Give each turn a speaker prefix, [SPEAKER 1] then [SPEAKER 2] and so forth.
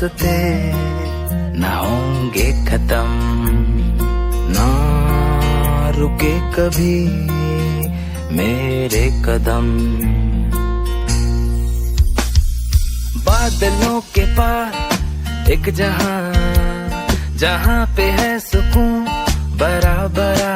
[SPEAKER 1] रास्ते न होंगे खत्म, ना रुके कभी मेरे कदम। बादलों के पार एक जहां, जहां पे है सुकून बराबर